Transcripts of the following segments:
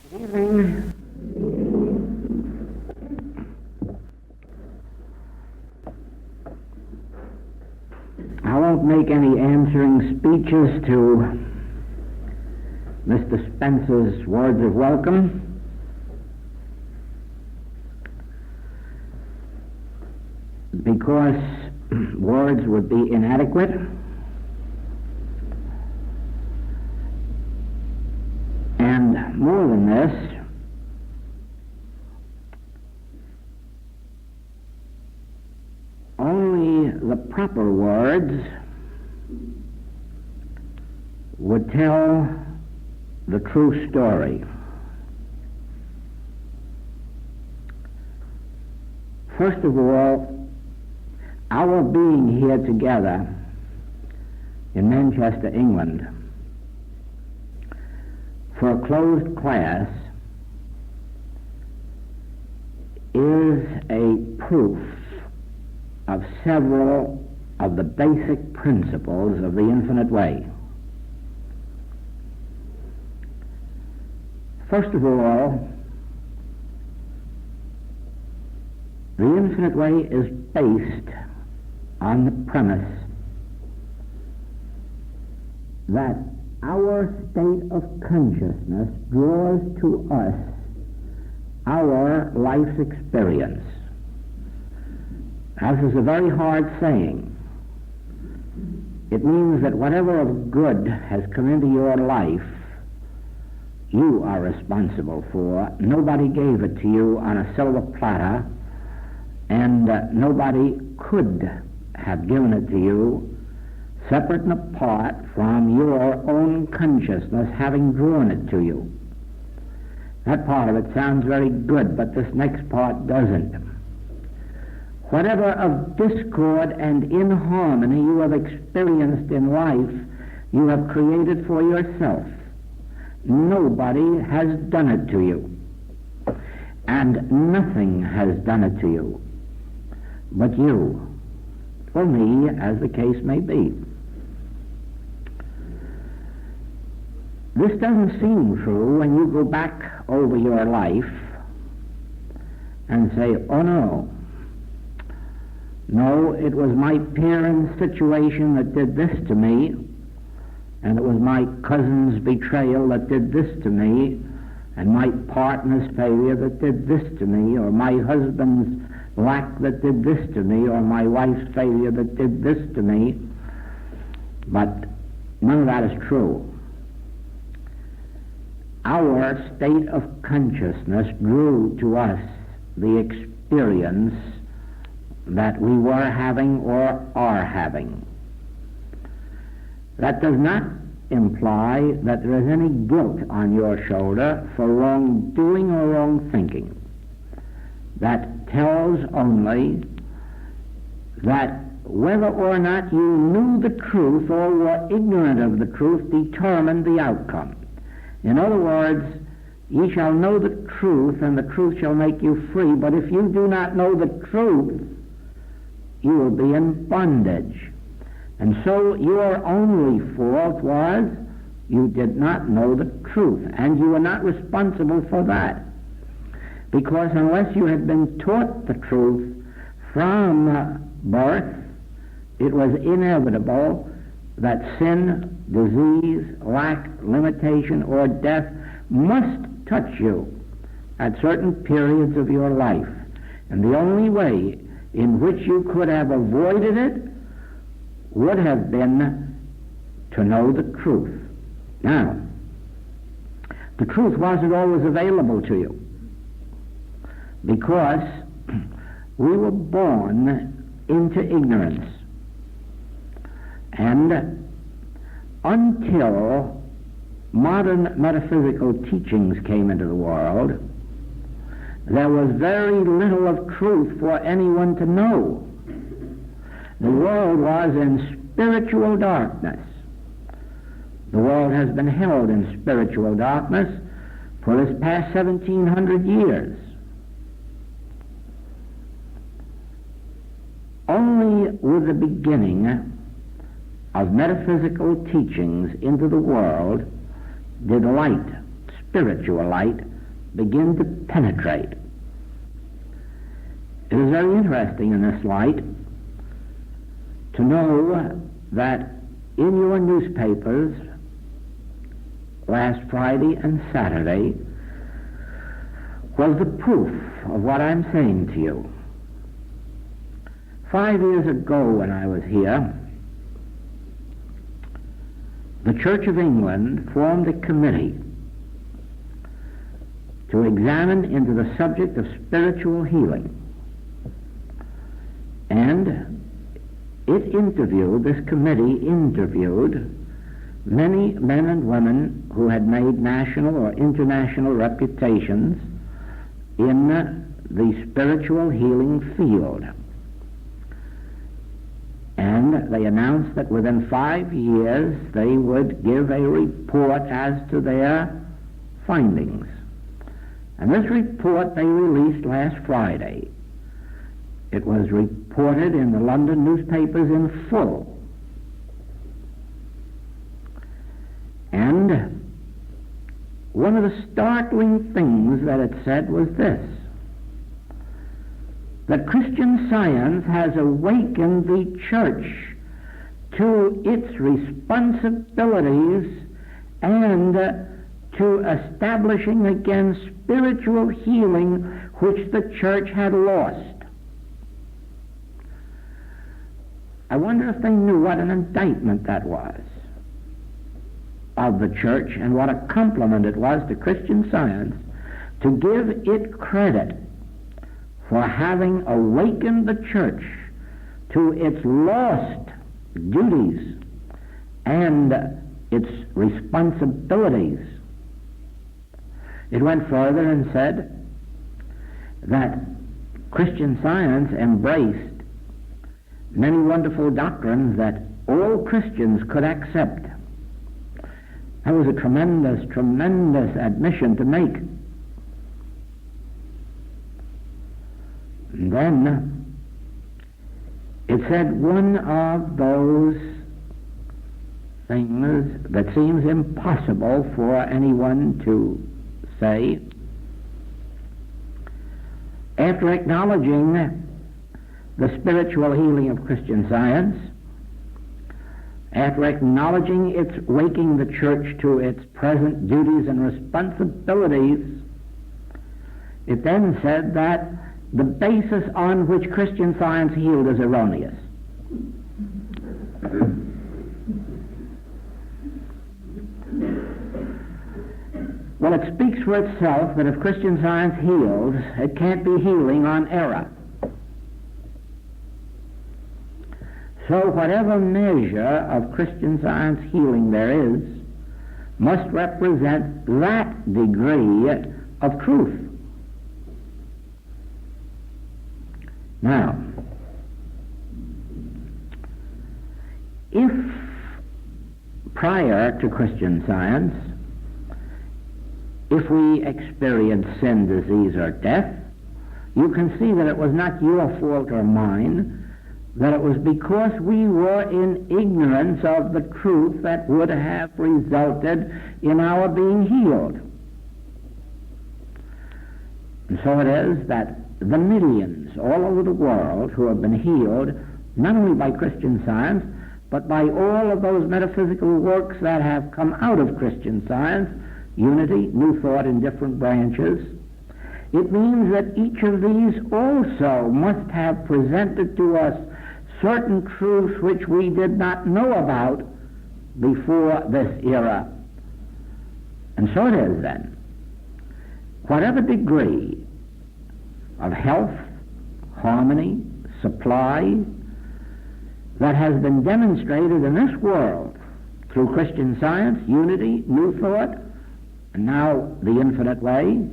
Good evening. I won't make any answering speeches to Mr. Spencer's words of welcome. Because words would be inadequate. And more than this, only the proper words would tell the true story. First of all, our being here together in Manchester, England, for a closed class is a proof of several of the basic principles of the infinite way. First of all, the infinite way is based on the premise that our state of consciousness draws to us our life's experience. Now, this is a very hard saying. It means that whatever of good has come into your life, you are responsible for. Nobody gave it to you on a silver platter, and nobody could have given it to you separate and apart from your own consciousness having drawn it to you. That part of it sounds very good, but this next part doesn't. Whatever of discord and inharmony you have experienced in life, you have created for yourself. Nobody has done it to you, and nothing has done it to you but you, or me, as the case may be. This doesn't seem true when you go back over your life and say, oh no, it was my parents' situation that did this to me, and it was my cousin's betrayal that did this to me, and my partner's failure that did this to me, or my husband's lack that did this to me, or my wife's failure that did this to me. But none of that is true. Our state of consciousness drew to us the experience that we were having or are having. That does not imply that there is any guilt on your shoulder for wrongdoing or wrong thinking. That tells only that whether or not you knew the truth or were ignorant of the truth determined the outcome. In other words, ye shall know the truth, and the truth shall make you free. But if you do not know the truth, you will be in bondage. And so your only fault was you did not know the truth, and you were not responsible for that. Because unless you had been taught the truth from birth, it was inevitable that sin, disease, lack, limitation, or death must touch you at certain periods of your life. And the only way in which you could have avoided it would have been to know the truth. Now, the truth wasn't always available to you, because we were born into ignorance. And until modern metaphysical teachings came into the world, there was very little of truth for anyone to know. The world was in spiritual darkness. The world has been held in spiritual darkness for this past 1700 years. Only with the beginning of metaphysical teachings into the world did light, spiritual light, begin to penetrate. It is very interesting in this light to know that in your newspapers last Friday and Saturday was the proof of what I'm saying to you. 5 years ago when I was here, the Church of England formed a committee to examine into the subject of spiritual healing. And this committee interviewed many men and women who had made national or international reputations in the spiritual healing field. And they announced that within 5 years they would give a report as to their findings. And this report they released last Friday. It was reported in the London newspapers in full. And one of the startling things that it said was this: that Christian Science has awakened the church to its responsibilities and to establishing again spiritual healing which the church had lost. I wonder if they knew what an indictment that was of the church and what a compliment it was to Christian Science to give it credit for having awakened the church to its lost duties and its responsibilities. It went further and said that Christian Science embraced many wonderful doctrines that all Christians could accept. That was a tremendous, tremendous admission to make. And then it said one of those things that seems impossible for anyone to say. After acknowledging the spiritual healing of Christian Science, after acknowledging its waking the church to its present duties and responsibilities, it then said that the basis on which Christian Science healed is erroneous. Well, it speaks for itself that if Christian Science heals, it can't be healing on error. So whatever measure of Christian Science healing there is must represent that degree of truth. Now, if prior to Christian Science, if we experience sin, disease, or death, you can see that it was not your fault or mine, that it was because we were in ignorance of the truth that would have resulted in our being healed. And so it is that the millions all over the world who have been healed, not only by Christian Science, but by all of those metaphysical works that have come out of Christian Science, unity, new thought in different branches, it means that each of these also must have presented to us certain truths which we did not know about before this era. And so it is then, whatever degree of health, harmony, supply that has been demonstrated in this world through Christian Science, unity, new thought, and now the infinite way,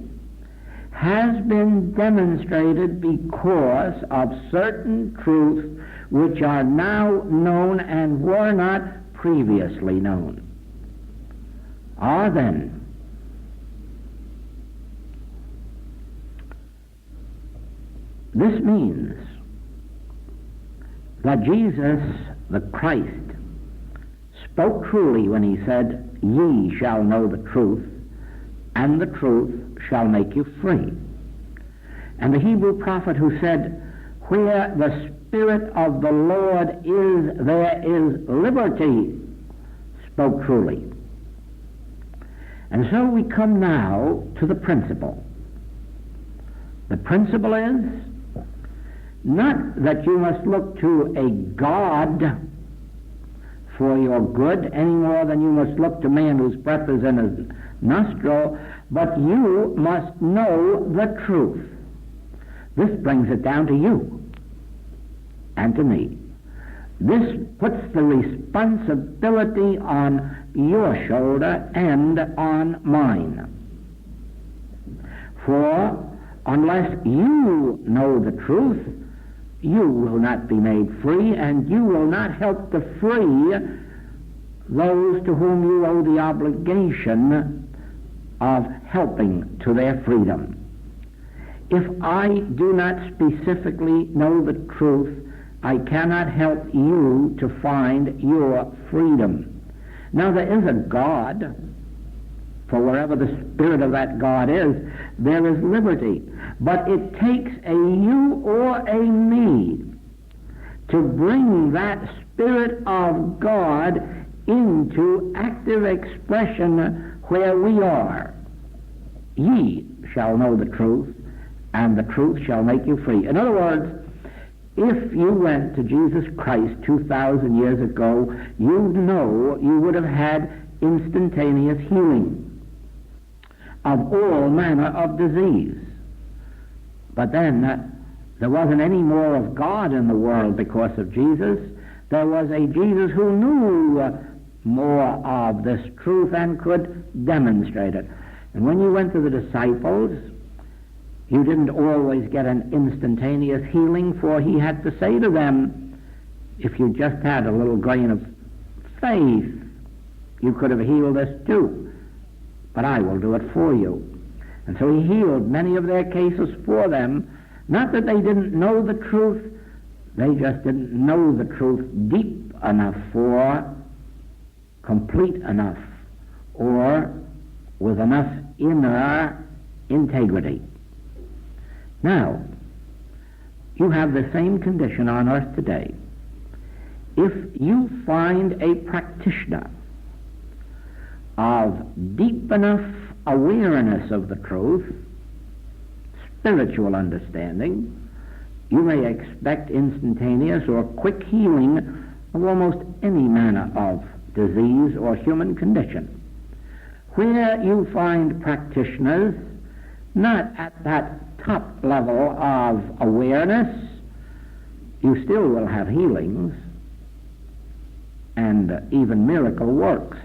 has been demonstrated because of certain truths which are now known and were not previously known. Are then this means that Jesus, the Christ, spoke truly when he said, "Ye shall know the truth, and the truth shall make you free. And the Hebrew prophet who said, where the Spirit of the Lord is, there is liberty, spoke truly. And so we come now to the principle. The principle is not that you must look to a God for your good any more than you must look to man whose breath is in his nostril, but you must know the truth. This brings it down to you and to me. This puts the responsibility on your shoulder and on mine. For unless you know the truth, you will not be made free, and you will not help to free those to whom you owe the obligation of helping to their freedom. If I do not specifically know the truth, I cannot help you to find your freedom. Now, there is a God, for wherever the Spirit of that God is, there is liberty. But it takes a you or a me to bring that Spirit of God into active expression where we are. Ye shall know the truth, and the truth shall make you free. In other words, if you went to Jesus Christ 2,000 years ago, you know you would have had instantaneous healing of all manner of disease. But then there wasn't any more of God in the world because of Jesus. There was a Jesus who knew more of this truth and could demonstrate it. And when you went to the disciples, you didn't always get an instantaneous healing, for he had to say to them, if you just had a little grain of faith, you could have healed this too. But I will do it for you. And so he healed many of their cases for them. Not that they didn't know the truth, they just didn't know the truth deep enough for, complete enough, or with enough inner integrity. Now, you have the same condition on earth today. If you find a practitioner of deep enough awareness of the truth, spiritual understanding, you may expect instantaneous or quick healing of almost any manner of disease or human condition. Where you find practitioners not at that top level of awareness, you still will have healings and even miracle works.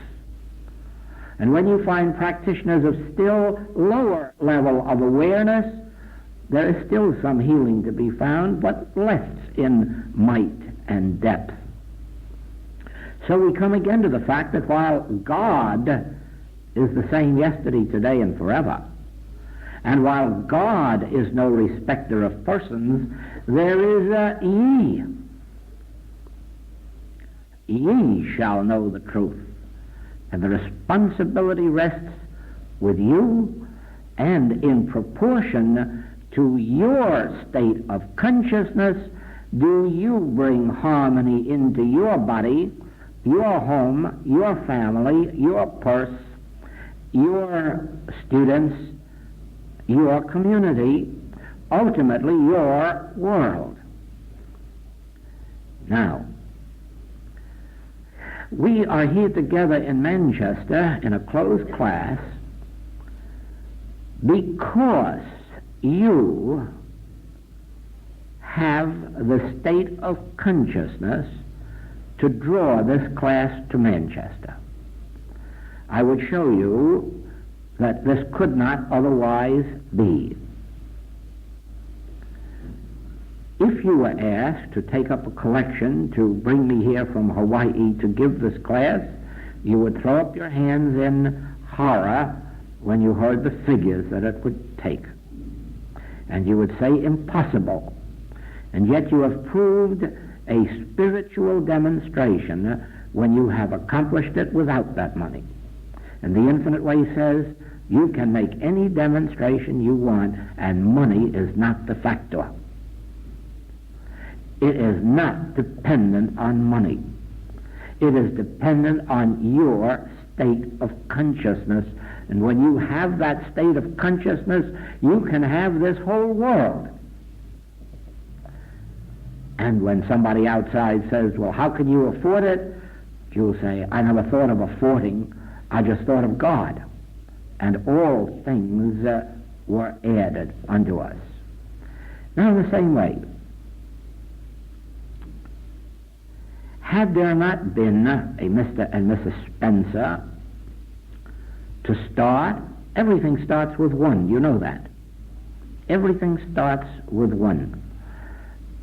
And when you find practitioners of still lower level of awareness, there is still some healing to be found, but less in might and depth. So we come again to the fact that while God is the same yesterday, today, and forever, and while God is no respecter of persons, there is a ye. Ye shall know the truth. And the responsibility rests with you, and in proportion to your state of consciousness, do you bring harmony into your body, your home, your family, your purse, your students, your community, ultimately your world. Now, we are here together in Manchester in a closed class because you have the state of consciousness to draw this class to Manchester. I would show you that this could not otherwise be. If you were asked to take up a collection to bring me here from Hawaii to give this class, you would throw up your hands in horror when you heard the figures that it would take. And you would say, impossible. And yet you have proved a spiritual demonstration when you have accomplished it without that money. And the Infinite Way says, You can make any demonstration you want, and money is not the factor. It is not dependent on money. It is dependent on your state of consciousness. And when you have that state of consciousness, you can have this whole world. And when somebody outside says, well, how can you afford it? You'll say, I never thought of affording, I just thought of God. And all things were added unto us. Now, in the same way, had there not been a Mr. and Mrs. Spencer to start, everything starts with one, you know that. Everything starts with one.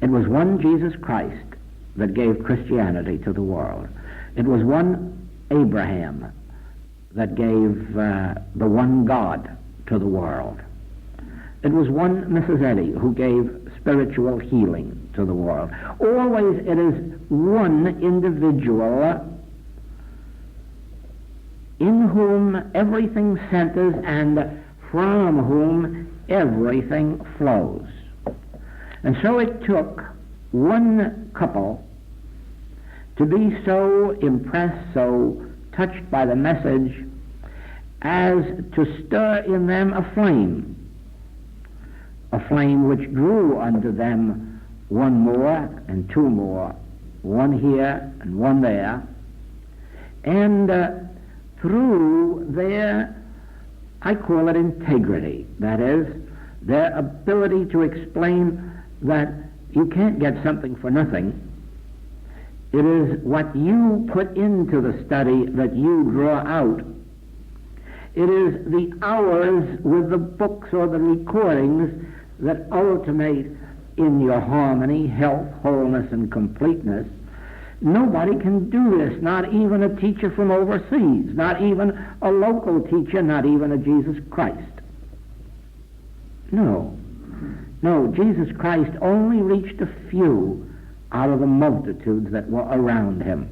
It was one Jesus Christ that gave Christianity to the world. It was one Abraham that gave the one God to the world. It was one Mrs. Eddy who gave spiritual healing to the world. Always it is one individual in whom everything centers and from whom everything flows. And so it took one couple to be so impressed, so touched by the message, as to stir in them a flame which drew unto them one more and two more, one here and one there, and through their, I call it integrity, that is, their ability to explain that you can't get something for nothing. It is what you put into the study that you draw out. It is the hours with the books or the recordings that ultimate in your harmony, health, wholeness, and completeness. Nobody can do this, not even a teacher from overseas, not even a local teacher, not even a Jesus Christ. No, Jesus Christ only reached a few out of the multitudes that were around him.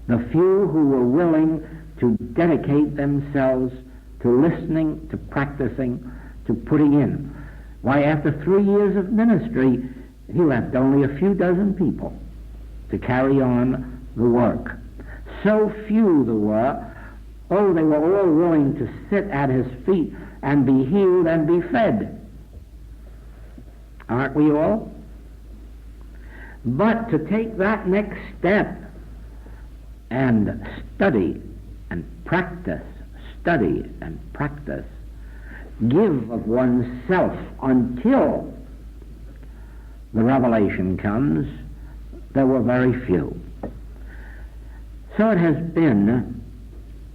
The few who were willing to dedicate themselves to listening, to practicing, to putting in. Why, after 3 years of ministry, he left only a few dozen people to carry on the work. So few there were, they were all willing to sit at his feet and be healed and be fed. Aren't we all? But to take that next step and study and practice, study and practice, give of oneself until the revelation comes, there were very few. So it has been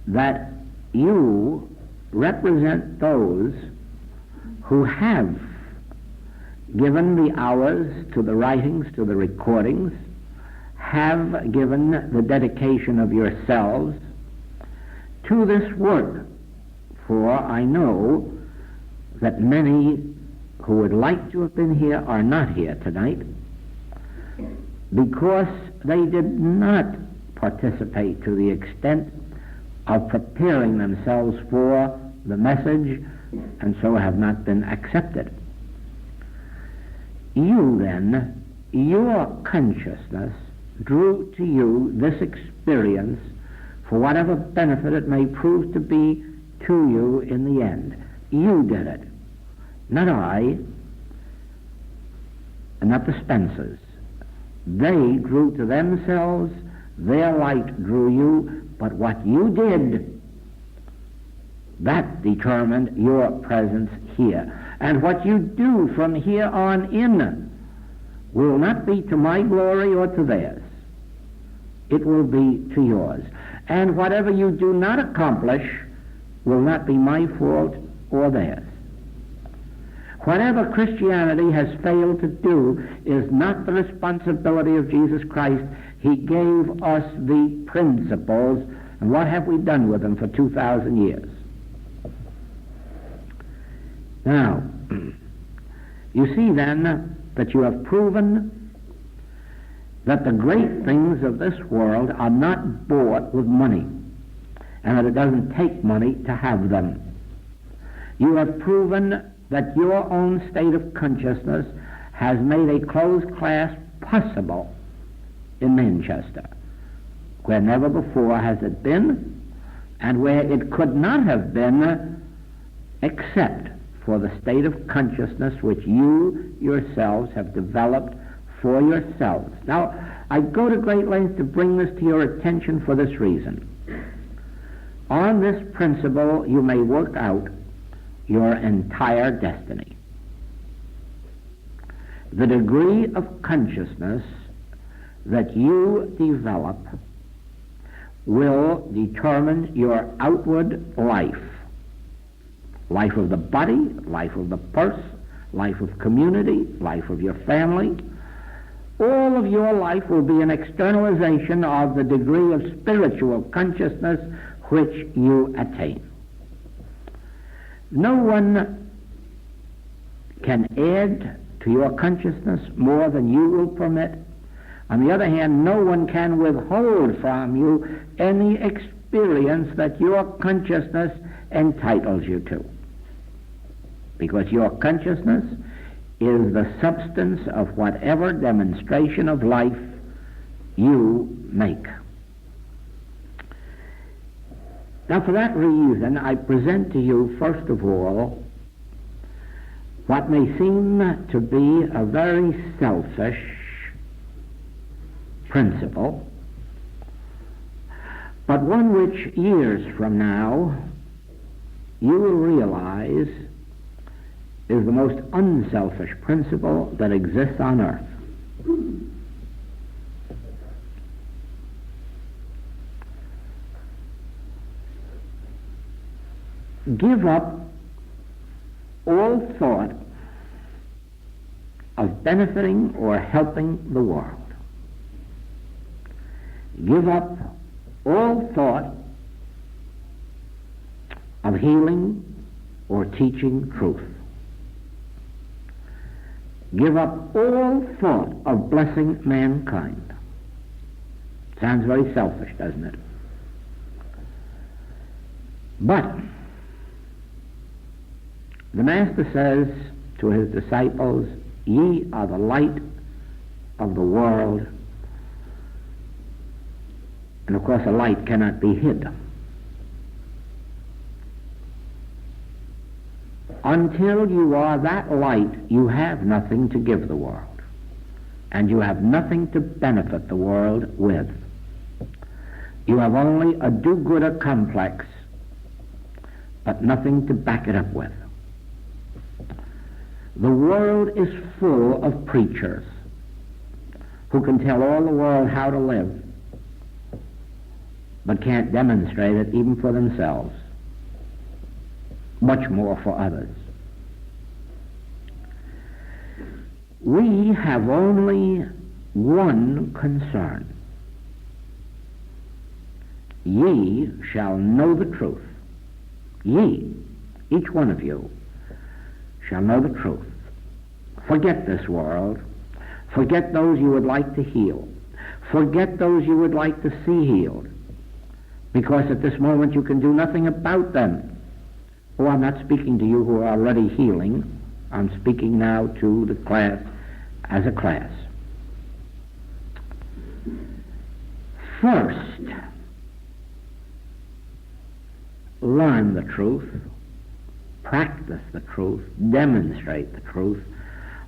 that you represent those who have given the hours to the writings, to the recordings, have given the dedication of yourselves to this work. For I know that many who would like to have been here are not here tonight because they did not participate to the extent of preparing themselves for the message and so have not been accepted. You then, your consciousness drew to you this experience for whatever benefit it may prove to be to you in the end. You did it, not I, and not the Spencers. They drew to themselves, their light drew you, but what you did, that determined your presence here. And what you do from here on in will not be to my glory or to theirs. It will be to yours. And whatever you do not accomplish will not be my fault or theirs. Whatever Christianity has failed to do is not the responsibility of Jesus Christ. He gave us the principles, and what have we done with them for 2,000 years? Now, you see then that you have proven that the great things of this world are not bought with money, and that it doesn't take money to have them. You have proven that your own state of consciousness has made a closed class possible in Manchester, where never before has it been, and where it could not have been except for the state of consciousness which you yourselves have developed for yourselves. Now, I go to great lengths to bring this to your attention for this reason. On this principle, you may work out your entire destiny. The degree of consciousness that you develop will determine your outward life. Life of the body, life of the purse, life of community, life of your family. All of your life will be an externalization of the degree of spiritual consciousness which you attain. No one can add to your consciousness more than you will permit. On the other hand, no one can withhold from you any experience that your consciousness entitles you to, because your consciousness is the substance of whatever demonstration of life you make. Now, for that reason, I present to you, first of all, what may seem to be a very selfish principle, but one which years from now you will realize is the most unselfish principle that exists on earth. Give up all thought of benefiting or helping the world. Give up all thought of healing or teaching truth. Give up all thought of blessing mankind. Sounds very selfish, doesn't it? But the Master says to his disciples, "Ye are the light of the world." And of course, a light cannot be hid. Until you are that light, you have nothing to give the world, and you have nothing to benefit the world with. You have only a do-gooder complex, but nothing to back it up with. The world is full of preachers who can tell all the world how to live, but can't demonstrate it even for themselves, much more for others. We have only one concern. Ye shall know the truth. Ye, each one of you, shall know the truth. Forget this world. Forget those you would like to heal. Forget those you would like to see healed, because at this moment you can do nothing about them. Oh, I'm not speaking to you who are already healing. I'm speaking now to the class as a class. First, learn the truth, practice the truth, demonstrate the truth,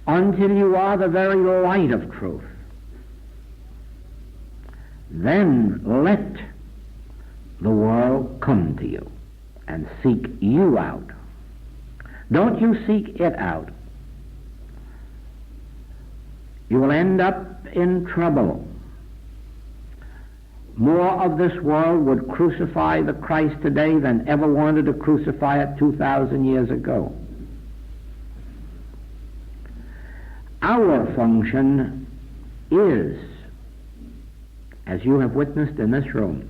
until you are the very light of truth. Then let the world come to you and seek you out. Don't you seek it out. You will end up in trouble. More of this world would crucify the Christ today than ever wanted to crucify it 2,000 years ago. Our function is, as you have witnessed in this room,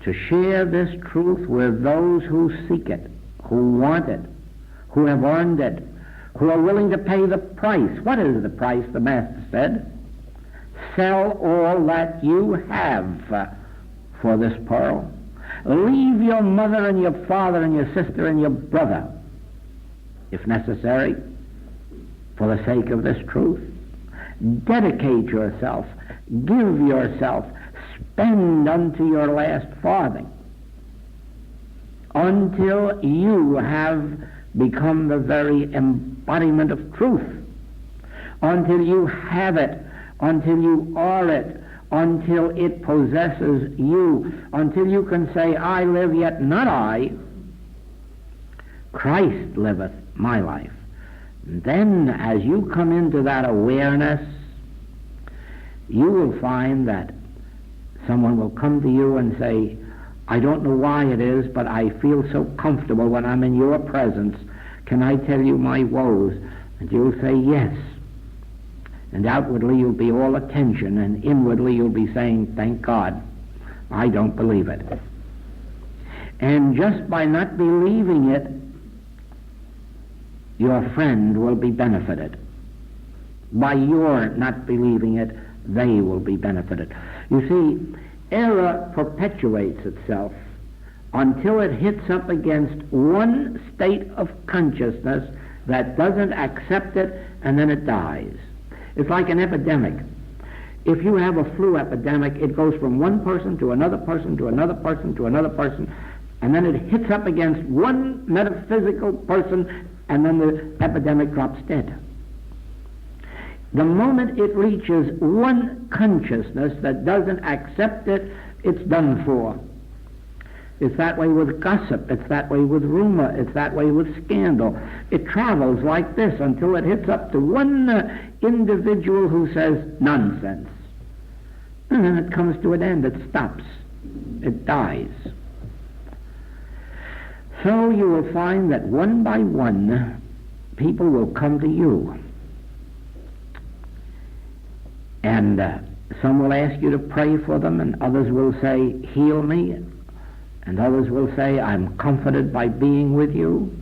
to share this truth with those who seek it, who want it, who have earned it, who are willing to pay the price. What is the price? The Master said, "Sell all that you have for this pearl. Leave your mother and your father and your sister and your brother, if necessary, for the sake of this truth. Dedicate yourself, give yourself, spend unto your last farthing, until you have become the very embodiment of truth, until you have it, until you are it, until it possesses you, until you can say, I live, yet not I, Christ liveth my life. And then as you come into that awareness, you will find that someone will come to you and say, I don't know why it is, but I feel so comfortable when I'm in your presence. Can I tell you my woes? And you'll say yes. And outwardly you'll be all attention, and inwardly you'll be saying, thank God, I don't believe it. And just by not believing it, your friend will be benefited. By your not believing it, they will be benefited. You see, error perpetuates itself until it hits up against one state of consciousness that doesn't accept it, and then it dies. It's like an epidemic. If you have a flu epidemic, it goes from one person to another person to another person to another person, and then it hits up against one metaphysical person, and then the epidemic drops dead. The moment it reaches one consciousness that doesn't accept it, it's done for. It's that way with gossip. It's that way with rumor. It's that way with scandal. It travels like this until it hits up to one individual who says nonsense. And then it comes to an end. It stops. It dies. So you will find that one by one, people will come to you. And some will ask you to pray for them, and others will say, heal me. And others will say, I'm comforted by being with you.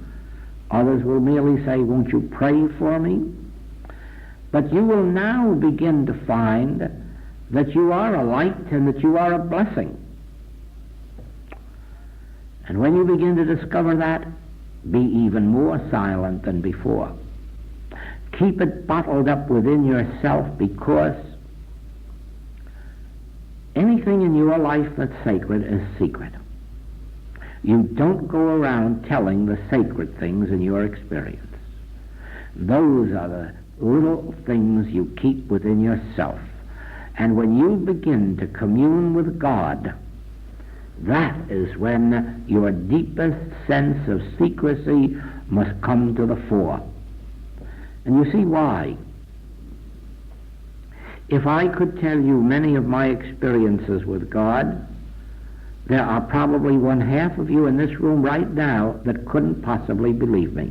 Others will merely say, won't you pray for me? But you will now begin to find that you are a light and that you are a blessing. And when you begin to discover that, be even more silent than before. Keep it bottled up within yourself, because anything in your life that's sacred is secret. You don't go around telling the sacred things in your experience. Those are the little things you keep within yourself. And when you begin to commune with God, that is when your deepest sense of secrecy must come to the fore. And you see why. If I could tell you many of my experiences with God, there are probably one half of you in this room right now that couldn't possibly believe me.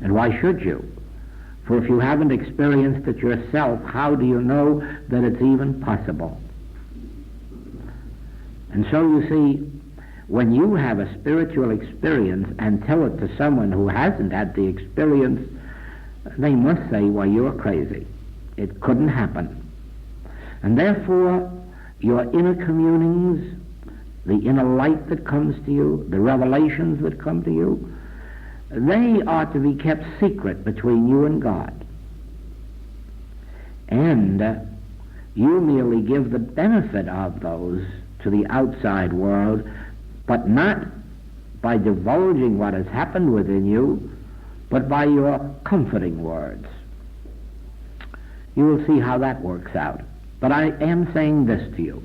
And why should you? For if you haven't experienced it yourself, how do you know that it's even possible? And so you see, when you have a spiritual experience and tell it to someone who hasn't had the experience, they must say, well, you're crazy. It couldn't happen. And therefore, your inner communings, the inner light that comes to you, the revelations that come to you, they are to be kept secret between you and God. And you merely give the benefit of those to the outside world, but not by divulging what has happened within you, but by your comforting words. You will see how that works out. But I am saying this to you.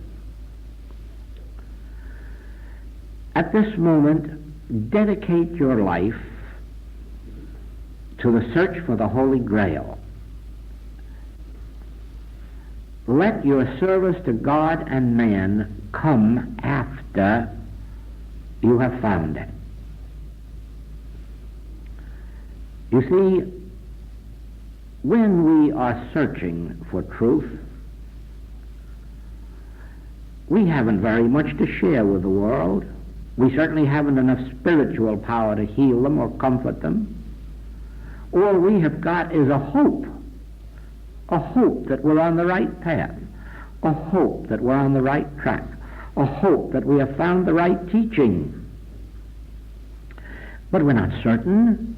At this moment, dedicate your life to the search for the Holy Grail. Let your service to God and man come after you have found it. You see, when we are searching for truth, we haven't very much to share with the world. We certainly haven't enough spiritual power to heal them or comfort them. All we have got is a hope that we're on the right path, a hope that we're on the right track, a hope that we have found the right teaching. But we're not certain.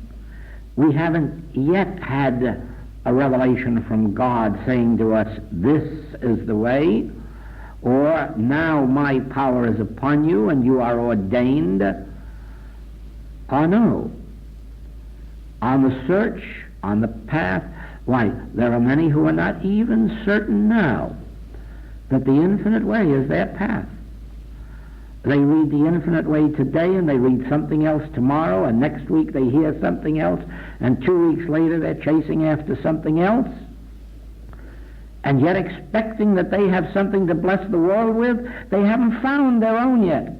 We haven't yet had a revelation from God saying to us, this is the way, or now my power is upon you and you are ordained. Or no. On the search, on the path, why, there are many who are not even certain now that the infinite way is their path. They read the infinite way today and they read something else tomorrow, and next week they hear something else, and 2 weeks later they're chasing after something else, and yet expecting that they have something to bless the world with. They haven't found their own yet.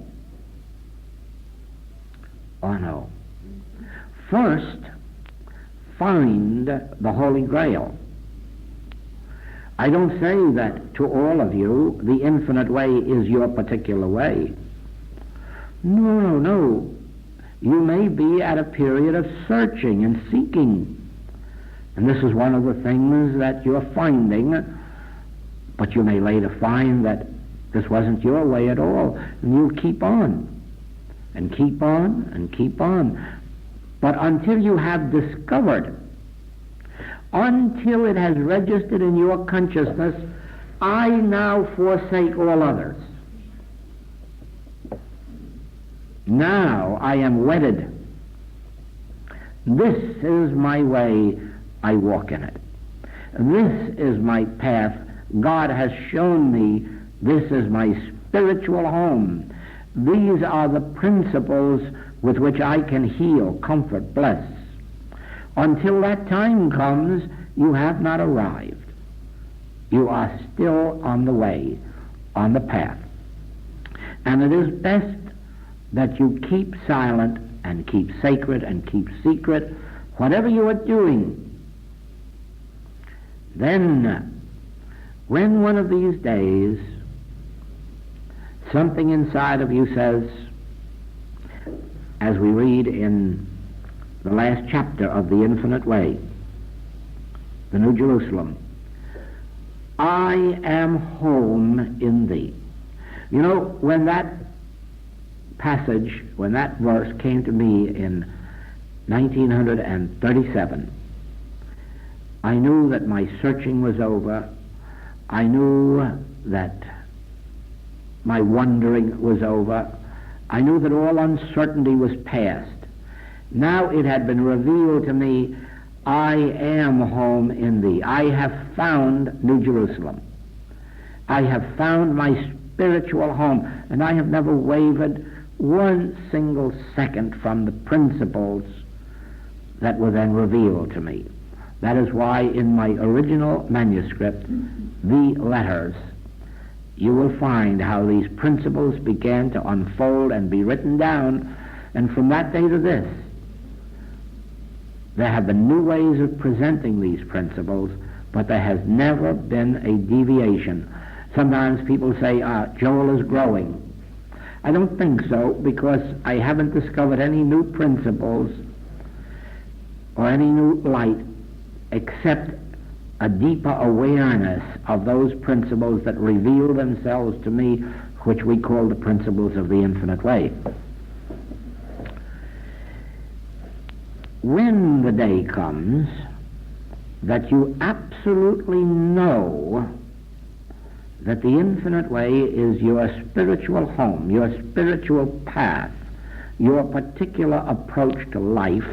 Oh no. First, find the Holy Grail. I don't say that to all of you the infinite way is your particular way. No. You may be at a period of searching and seeking. And this is one of the things that you're finding, but you may later find that this wasn't your way at all. And you keep on, and keep on, and keep on. But until you have discovered, until it has registered in your consciousness, I now forsake all others. Now I am wedded. This is my way, I walk in it. This is my path. God has shown me this is my spiritual home. These are the principles with which I can heal, comfort, bless. Until that time comes, you have not arrived. You are still on the way, on the path. And it is best that you keep silent and keep sacred and keep secret whatever you are doing. Then, when one of these days something inside of you says, as we read in the last chapter of The Infinite Way, the New Jerusalem, I am home in thee. You know, when that passage, when that verse came to me in 1937, I knew that my searching was over. I knew that my wondering was over. I knew that all uncertainty was past. Now it had been revealed to me, I am home in thee. I have found New Jerusalem. I have found my spiritual home, and I have never wavered one single second from the principles that were then revealed to me. That is why in my original manuscript, The Letters, you will find how these principles began to unfold and be written down, and from that day to this, there have been new ways of presenting these principles, but there has never been a deviation. Sometimes people say, Joel is growing. I don't think so, because I haven't discovered any new principles or any new light except a deeper awareness of those principles that reveal themselves to me, which we call the principles of the infinite way. When the day comes that you absolutely know that the infinite way is your spiritual home, your spiritual path, your particular approach to life,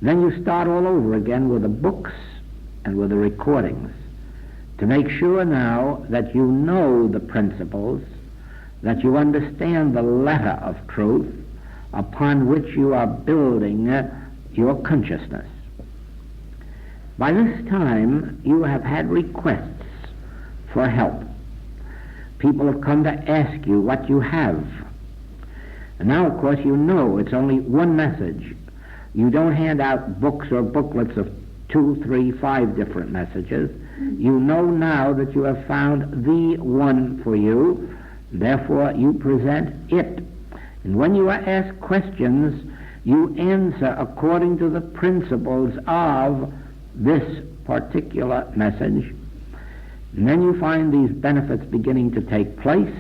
then you start all over again with the books and with the recordings to make sure now that you know the principles, that you understand the letter of truth upon which you are building your consciousness. By this time, you have had requests for help. People have come to ask you what you have. And now, of course, you know it's only one message. You don't hand out books or booklets of 2, 3, 5 different messages. You know now that you have found the one for you. Therefore, you present it. And when you are asked questions, you answer according to the principles of this particular message. And then you find these benefits beginning to take place,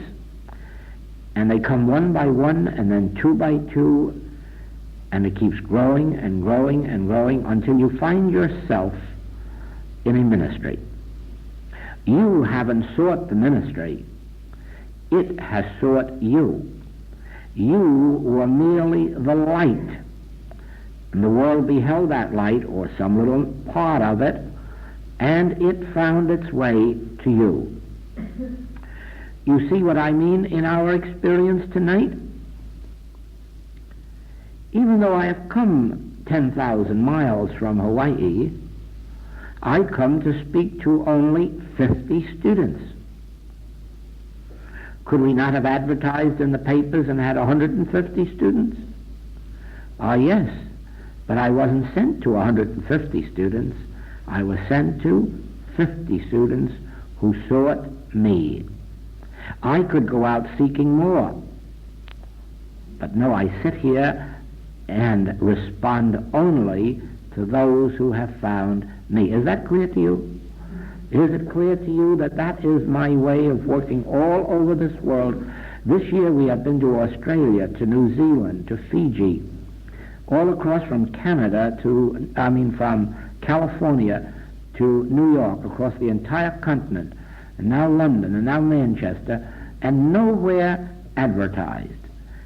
And they come one by one, and then two by two, and it keeps growing and growing and growing until you find yourself in a ministry. You haven't sought the ministry. It has sought you. You were merely the light. And the world beheld that light, or some little part of it, and it found its way to you. You see what I mean in our experience tonight? Even though I have come 10,000 miles from Hawaii, I come to speak to only 50 students. Could we not have advertised in the papers and had 150 students? Yes, but I wasn't sent to 150 students. I was sent to 50 students who sought me. I could go out seeking more. But no, I sit here and respond only to those who have found me. Is that clear to you? Is it clear to you that that is my way of working all over this world? This year we have been to Australia, to New Zealand, to Fiji, all across from Canada from California to New York, across the entire continent, and now London, and now Manchester, and nowhere advertised,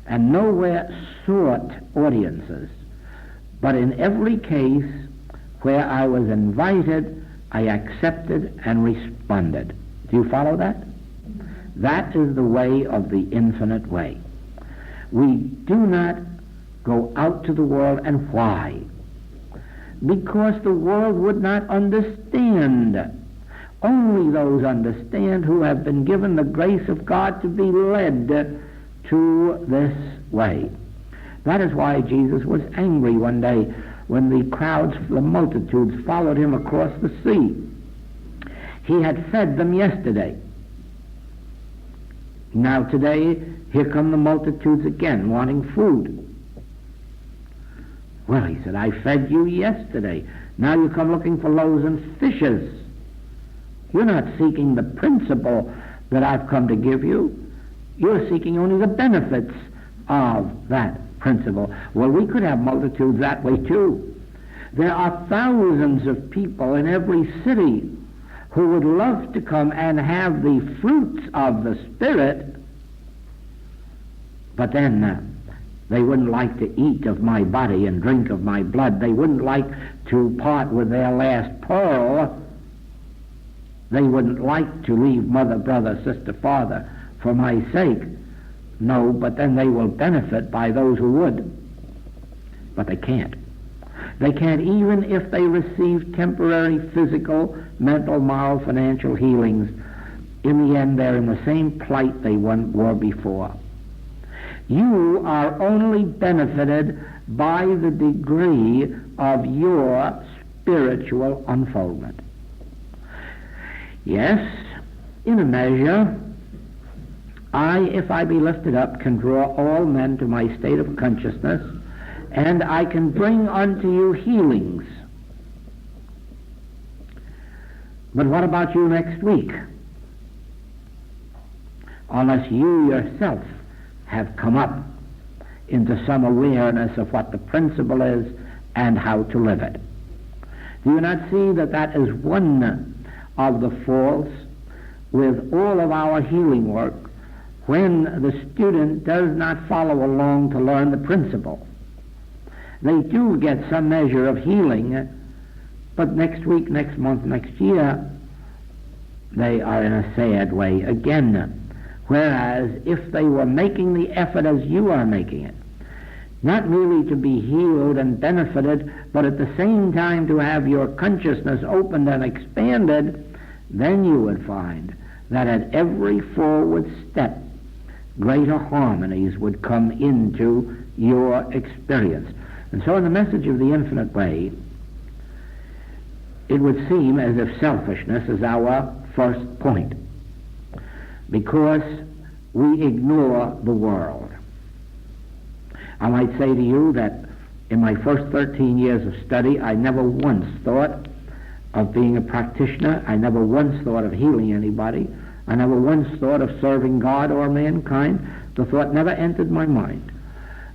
and nowhere sought audiences. But in every case where I was invited, I accepted and responded. Do you follow that? That is the way of the infinite way. We do not go out to the world. And why? Because the world would not understand. Only those understand who have been given the grace of God to be led to this way. That is why Jesus was angry one day when the crowds, the multitudes, followed him across the sea. He had fed them yesterday. Now today, here come the multitudes again, wanting food. Well, he said, I fed you yesterday. Now you come looking for loaves and fishes. You're not seeking the principle that I've come to give you. You're seeking only the benefits of that principle. Well, we could have multitudes that way too. There are thousands of people in every city who would love to come and have the fruits of the Spirit, but then they wouldn't like to eat of my body and drink of my blood. They wouldn't like to part with their last pearl. They wouldn't like to leave mother, brother, sister, father for my sake. No, but then they will benefit by those who would. But they can't. They can't even if they receive temporary physical, mental, moral, financial healings. In the end, they're in the same plight they were before. You are only benefited by the degree of your spiritual unfoldment. Yes, in a measure, if I be lifted up, can draw all men to my state of consciousness, and I can bring unto you healings. But what about you next week? Unless you yourself have come up into some awareness of what the principle is and how to live it. Do you not see that that is one of the faults with all of our healing work, when the student does not follow along to learn the principle? They do get some measure of healing, but next week, next month, next year, they are in a sad way again. Whereas if they were making the effort as you are making it, not merely to be healed and benefited, but at the same time to have your consciousness opened and expanded, then you would find that at every forward step, greater harmonies would come into your experience. And so in the message of the infinite way, it would seem as if selfishness is our first point, because we ignore the world. I might say to you that in my first 13 years of study, I never once thought of being a practitioner. I never once thought of healing anybody. I never once thought of serving God or mankind. The thought never entered my mind.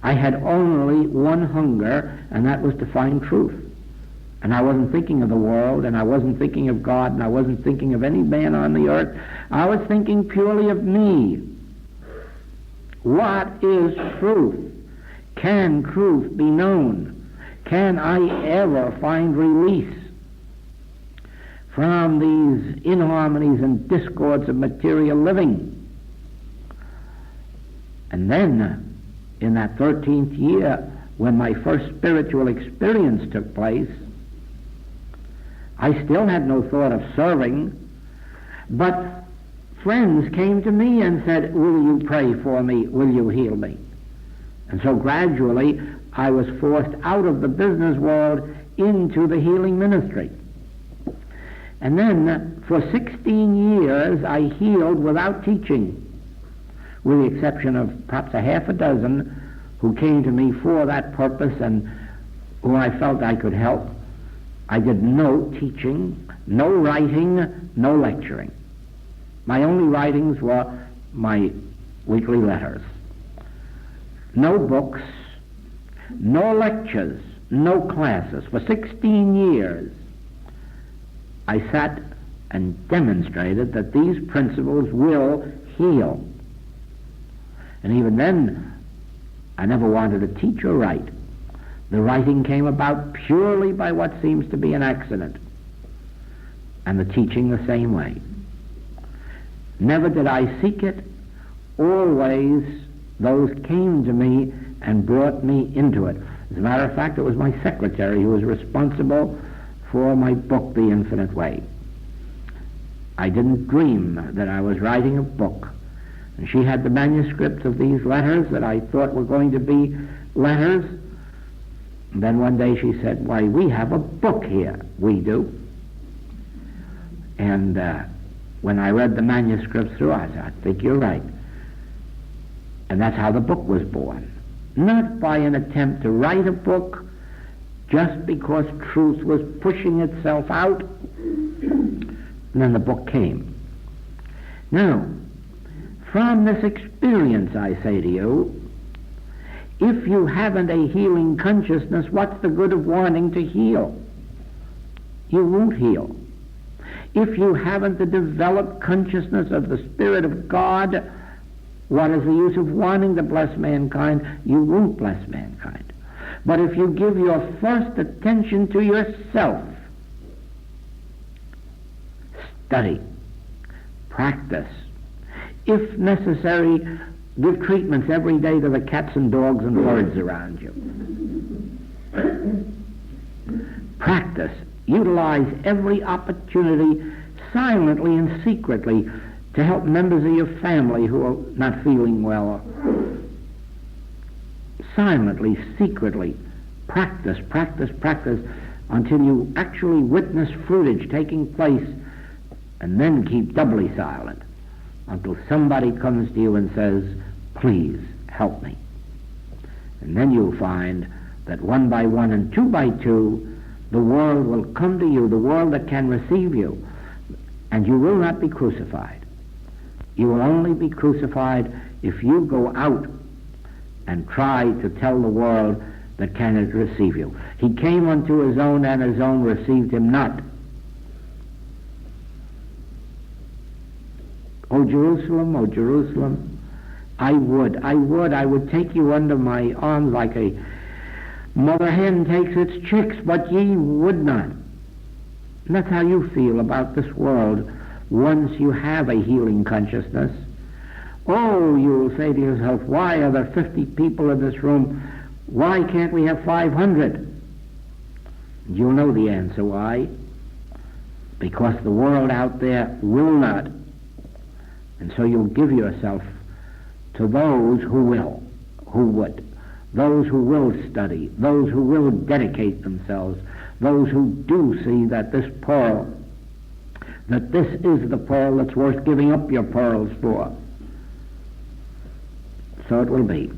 I had only one hunger, and that was to find truth. And I wasn't thinking of the world, and I wasn't thinking of God, and I wasn't thinking of any man on the earth. I was thinking purely of me. What is truth? Can truth be known? Can I ever find release from these inharmonies and discords of material living? And then, in that 13th year, when my first spiritual experience took place, I still had no thought of serving, but friends came to me and said, "Will you pray for me? Will you heal me?" And so gradually I was forced out of the business world into the healing ministry. And then for 16 years I healed without teaching, with the exception of perhaps a half a dozen who came to me for that purpose and who I felt I could help. I did no teaching, no writing, no lecturing. My only writings were my weekly letters. No books, no lectures, no classes. For 16 years, I sat and demonstrated that these principles will heal. And even then, I never wanted to teach or write. The writing came about purely by what seems to be an accident, and the teaching the same way. Never did I seek it. Always those came to me and brought me into it. As a matter of fact, it was my secretary who was responsible for my book, The Infinite Way. I didn't dream that I was writing a book. And she had the manuscripts of these letters that I thought were going to be letters. And then one day she said, "Why, we have a book here." "We do." And when I read the manuscripts through, I said, "I think you're right." And that's how the book was born. Not by an attempt to write a book, just because truth was pushing itself out. And then the book came. Now, from this experience, I say to you, if you haven't a healing consciousness, what's the good of wanting to heal? You won't heal. If you haven't the developed consciousness of the Spirit of God, what is the use of wanting to bless mankind? You won't bless mankind. But if you give your first attention to yourself, study, practice, if necessary, give treatments every day to the cats and dogs and birds around you. Practice. Utilize every opportunity silently and secretly to help members of your family who are not feeling well. Silently, secretly. Practice, practice, practice until you actually witness fruitage taking place, and then keep doubly silent until somebody comes to you and says, "Please help me." And then you'll find that one by one and two by two, the world will come to you, the world that can receive you, and you will not be crucified. You will only be crucified if you go out and try to tell the world that cannot receive you. He came unto his own, and his own received him not. O Jerusalem, I would take you under my arms like a mother hen takes its chicks, but ye would not. And that's how you feel about this world once you have a healing consciousness. Oh, you'll say to yourself, why are there 50 people in this room? Why can't we have 500? You'll know the answer why. Because the world out there will not. And so you'll give yourself to those who will, who would, those who will study, those who will dedicate themselves, those who do see that this pearl, that this is the pearl that's worth giving up your pearls for. So it will be.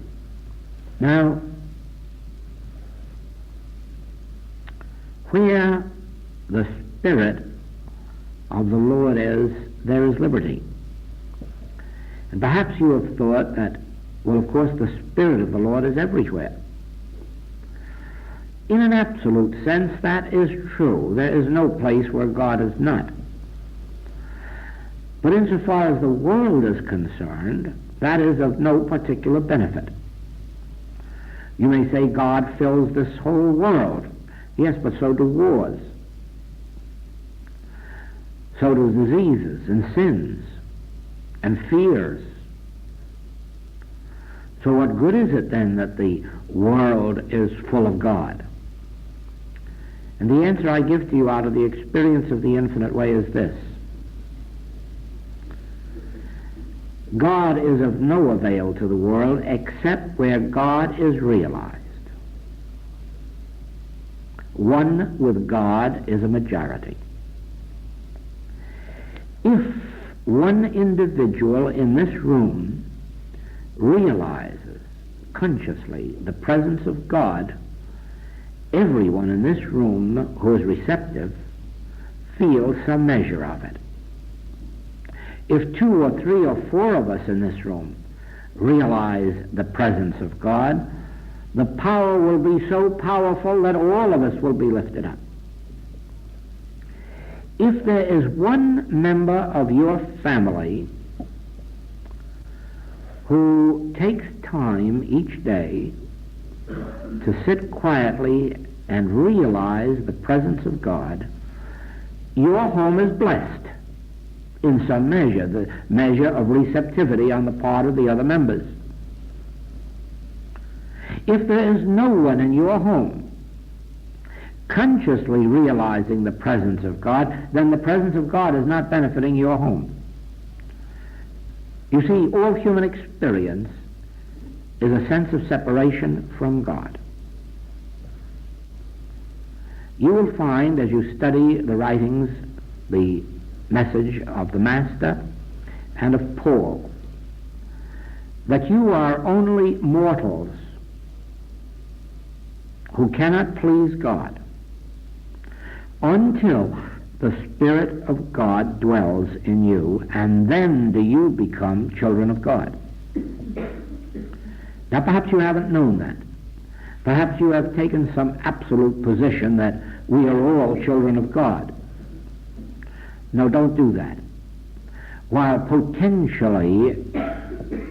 Now, where the Spirit of the Lord is, there is liberty. And perhaps you have thought that Well, of course, the Spirit of the Lord is everywhere. In an absolute sense, that is true. There is no place where God is not. But insofar as the world is concerned, that is of no particular benefit. You may say God fills this whole world. Yes, but so do wars. So do diseases and sins and fears. So what good is it then that the world is full of God? And the answer I give to you out of the experience of the infinite way is this. God is of no avail to the world except where God is realized. One with God is a majority. If one individual in this room realizes consciously the presence of God, everyone in this room who is receptive feels some measure of it. If 2 or 3 or 4 of us in this room realize the presence of God, the power will be so powerful that all of us will be lifted up. If there is one member of your family who takes time each day to sit quietly and realize the presence of God, your home is blessed in some measure, the measure of receptivity on the part of the other members. If there is no one in your home consciously realizing the presence of God, then the presence of God is not benefiting your home. You see, all human experience is a sense of separation from God. You will find, as you study the writings, the message of the Master and of Paul, that you are only mortals who cannot please God until the Spirit of God dwells in you, and then do you become children of God. Now perhaps you haven't known that. Perhaps you have taken some absolute position that we are all children of God. No, don't do that. While potentially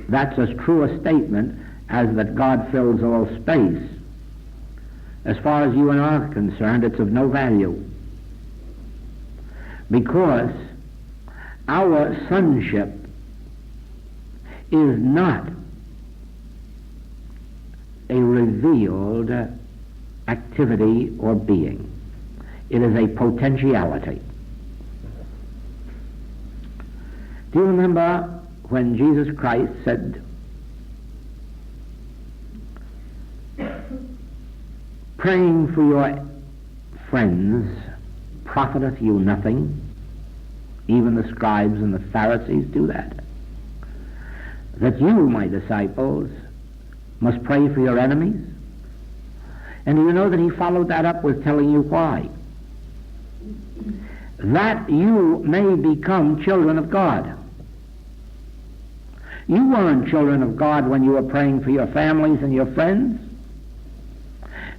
that's as true a statement as that God fills all space, as far as you and I are concerned, it's of no value. Because our sonship is not a revealed activity or being. It is a potentiality. Do you remember when Jesus Christ said, "Praying for your friends profiteth you nothing"? Even the scribes and the Pharisees do that. That you, my disciples, must pray for your enemies. And do you know that he followed that up with telling you why? That you may become children of God. You weren't children of God when you were praying for your families and your friends.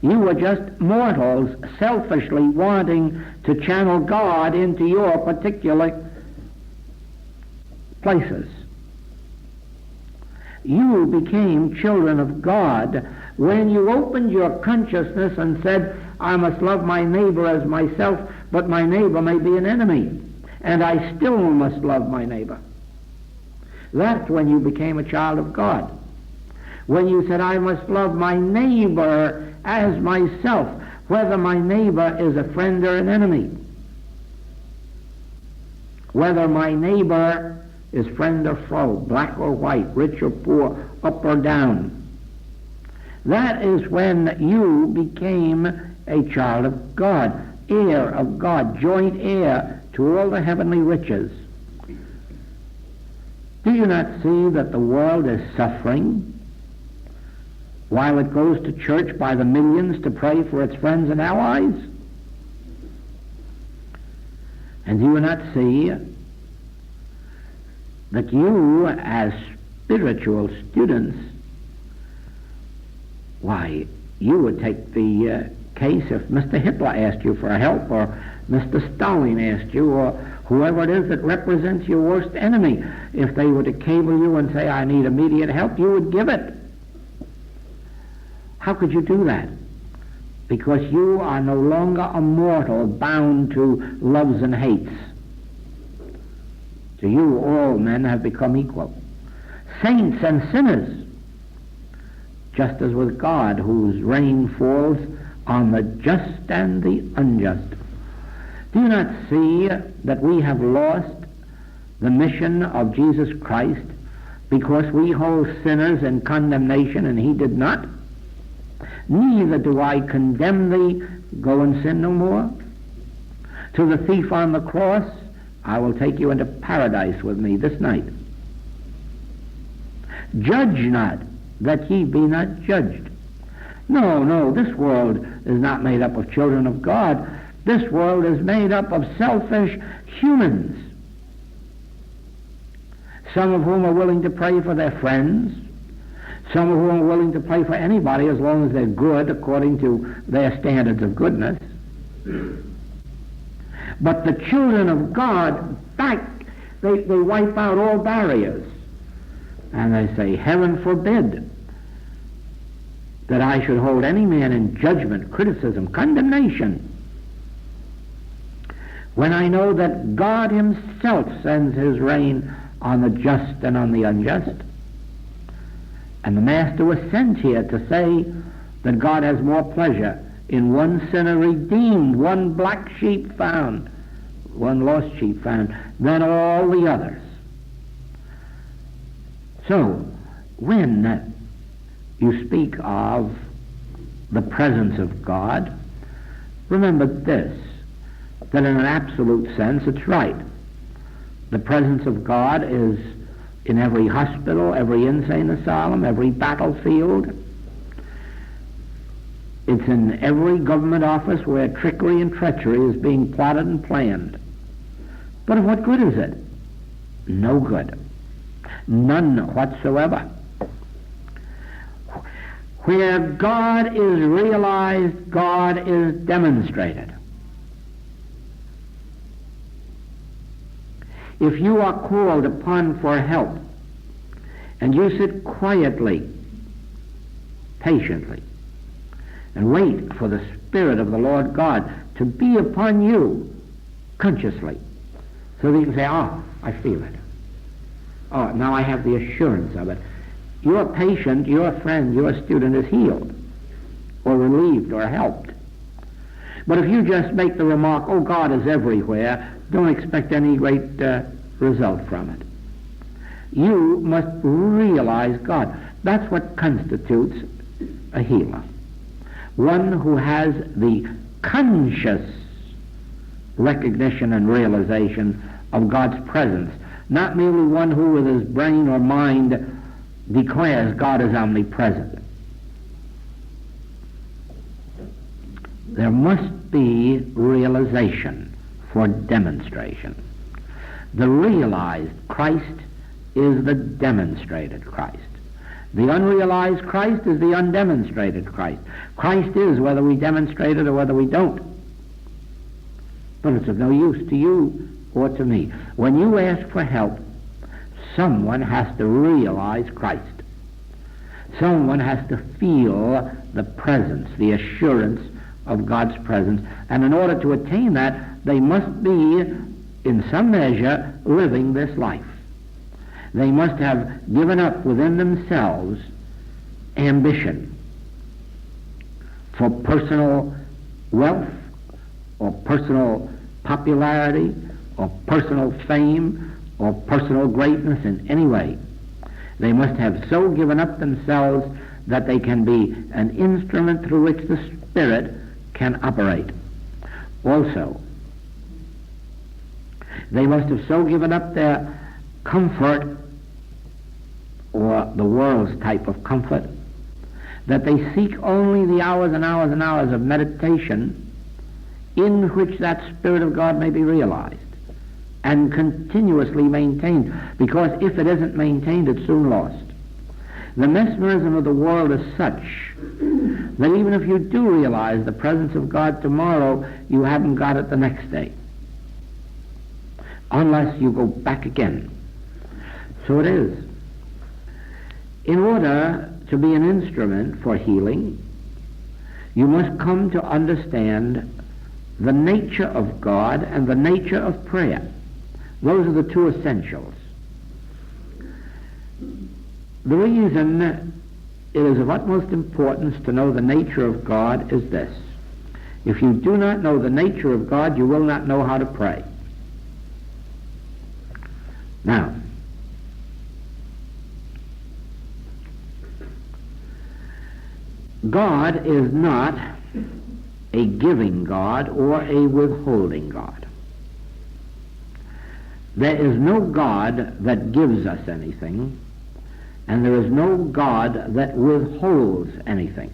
You were just mortals selfishly wanting to channel God into your particular places. You became children of God when you opened your consciousness and said, "I must love my neighbor as myself, but my neighbor may be an enemy, and I still must love my neighbor." That's when you became a child of God. When you said, "I must love my neighbor as myself, whether my neighbor is a friend or an enemy. Whether my neighbor is friend or foe, black or white, rich or poor, up or down." That is when you became a child of God, heir of God, joint heir to all the heavenly riches. Do you not see that the world is suffering while it goes to church by the millions to pray for its friends and allies? And do you not see that you, as spiritual students, Why, you would take the case if Mr. Hitler asked you for help, or Mr. Stalin asked you, or whoever it is that represents your worst enemy. If they were to cable you and say, I need immediate help, you would give it. How could you do that? Because you are no longer a mortal bound to loves and hates. To you, all men have become equal. Saints and sinners, just as with God, whose rain falls on the just and the unjust. Do you not see that we have lost the mission of Jesus Christ because we hold sinners in condemnation and he did not? Neither do I condemn thee, go and sin no more. To the thief on the cross, I will take you into paradise with me this night. Judge not, that ye be not judged. No, this world is not made up of children of God. This world is made up of selfish humans, some of whom are willing to pray for their friends, some of whom are willing to pray for anybody as long as they're good according to their standards of goodness. But the children of God, they wipe out all barriers. And they say, heaven forbid that I should hold any man in judgment, criticism, condemnation, when I know that God himself sends his rain on the just and on the unjust. And the Master was sent here to say that God has more pleasure in one sinner redeemed, one black sheep found, one lost sheep found, than all the others. So, when you speak of the presence of God, remember this, that in an absolute sense it's right. The presence of God is in every hospital, every insane asylum, every battlefield. It's in every government office where trickery and treachery is being plotted and planned. But of what good is it? No good. None whatsoever. Where God is realized, God is demonstrated. If you are called upon for help, and you sit quietly, patiently, and wait for the Spirit of the Lord God to be upon you consciously, so that you can say, oh, I feel it. Oh, now I have the assurance of it. Your patient, your friend, your student is healed, or relieved, or helped. But if you just make the remark, oh, God is everywhere, don't expect any great result from it. You must realize God. That's what constitutes a healer. One who has the conscious recognition and realization of God's presence, not merely one who with his brain or mind declares God is omnipresent. There must be realization for demonstration. The realized Christ is the demonstrated Christ. The unrealized Christ is the undemonstrated Christ. Christ is whether we demonstrate it or whether we don't. But it's of no use to you or to me. When you ask for help, someone has to realize Christ. Someone has to feel the presence, the assurance of God's presence. And in order to attain that, they must be, in some measure, living this life. They must have given up within themselves ambition for personal wealth or personal popularity or personal fame or personal greatness in any way. They must have so given up themselves that they can be an instrument through which the Spirit can operate. Also, they must have so given up their comfort, or the world's type of comfort, that they seek only the hours and hours and hours of meditation in which that Spirit of God may be realized and continuously maintained, because if it isn't maintained, it's soon lost. The mesmerism of the world is such that even if you do realize the presence of God tomorrow, you haven't got it the next day, unless you go back again. So it is. In order to be an instrument for healing, you must come to understand the nature of God and the nature of prayer. Those are the two essentials. The reason it is of utmost importance to know the nature of God is this. If you do not know the nature of God, you will not know how to pray. Now, God is not a giving God or a withholding God. There is no God that gives us anything, and there is no God that withholds anything.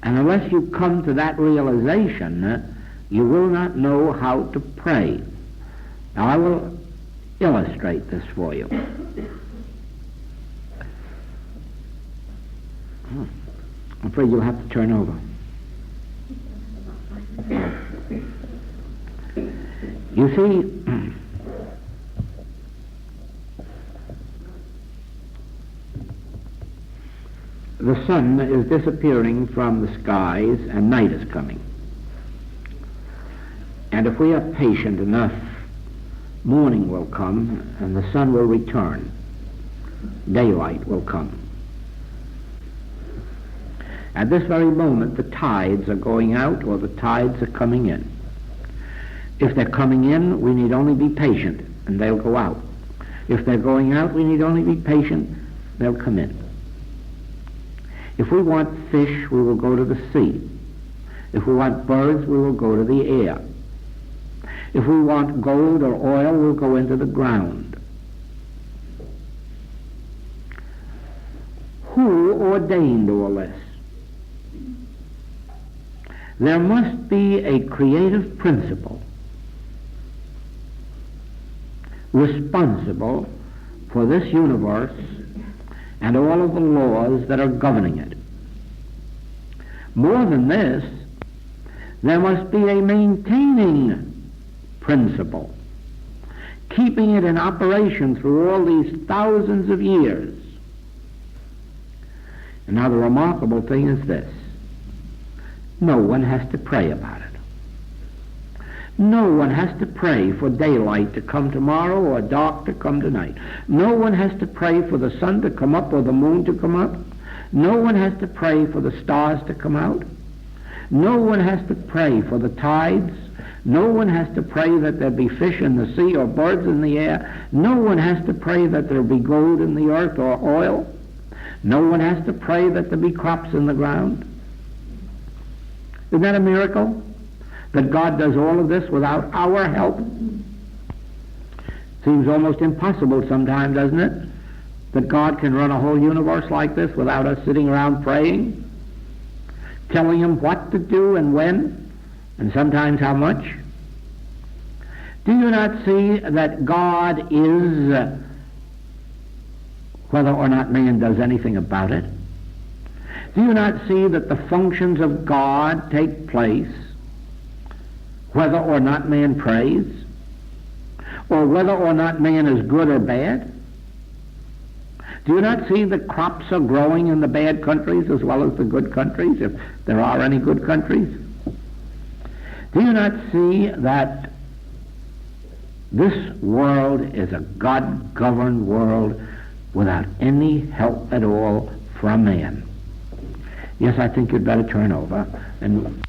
And unless you come to that realization, you will not know how to pray. Now I will illustrate this for you. I'm afraid you'll have to turn over. You see, the sun is disappearing from the skies and night is coming. And if we are patient enough, morning will come and the sun will return. Daylight will come. At this very moment, the tides are going out or the tides are coming in. If they're coming in, we need only be patient and they'll go out. If they're going out, we need only be patient, they'll come in. If we want fish, we will go to the sea. If we want birds, we will go to the air. If we want gold or oil, we'll go into the ground. Who ordained all this? There must be a creative principle responsible for this universe and all of the laws that are governing it. More than this, there must be a maintaining principle, keeping it in operation through all these thousands of years. And now the remarkable thing is this. No one has to pray about it. No one has to pray for daylight to come tomorrow or dark to come tonight. No one has to pray for the sun to come up or the moon to come up. No one has to pray for the stars to come out. No one has to pray for the tides. No one has to pray that there be fish in the sea or birds in the air. No one has to pray that there be gold in the earth or oil. No one has to pray that there be crops in the ground. Isn't that a miracle? That God does all of this without our help? Seems almost impossible sometimes, doesn't it? That God can run a whole universe like this without us sitting around praying, telling him what to do and when, and sometimes how much. Do you not see that God is, whether or not man does anything about it? Do you not see that the functions of God take place whether or not man prays, or whether or not man is good or bad? Do you not see that crops are growing in the bad countries as well as the good countries, if there are any good countries? Do you not see that this world is a God-governed world without any help at all from man? Yes, I think you'd better turn over and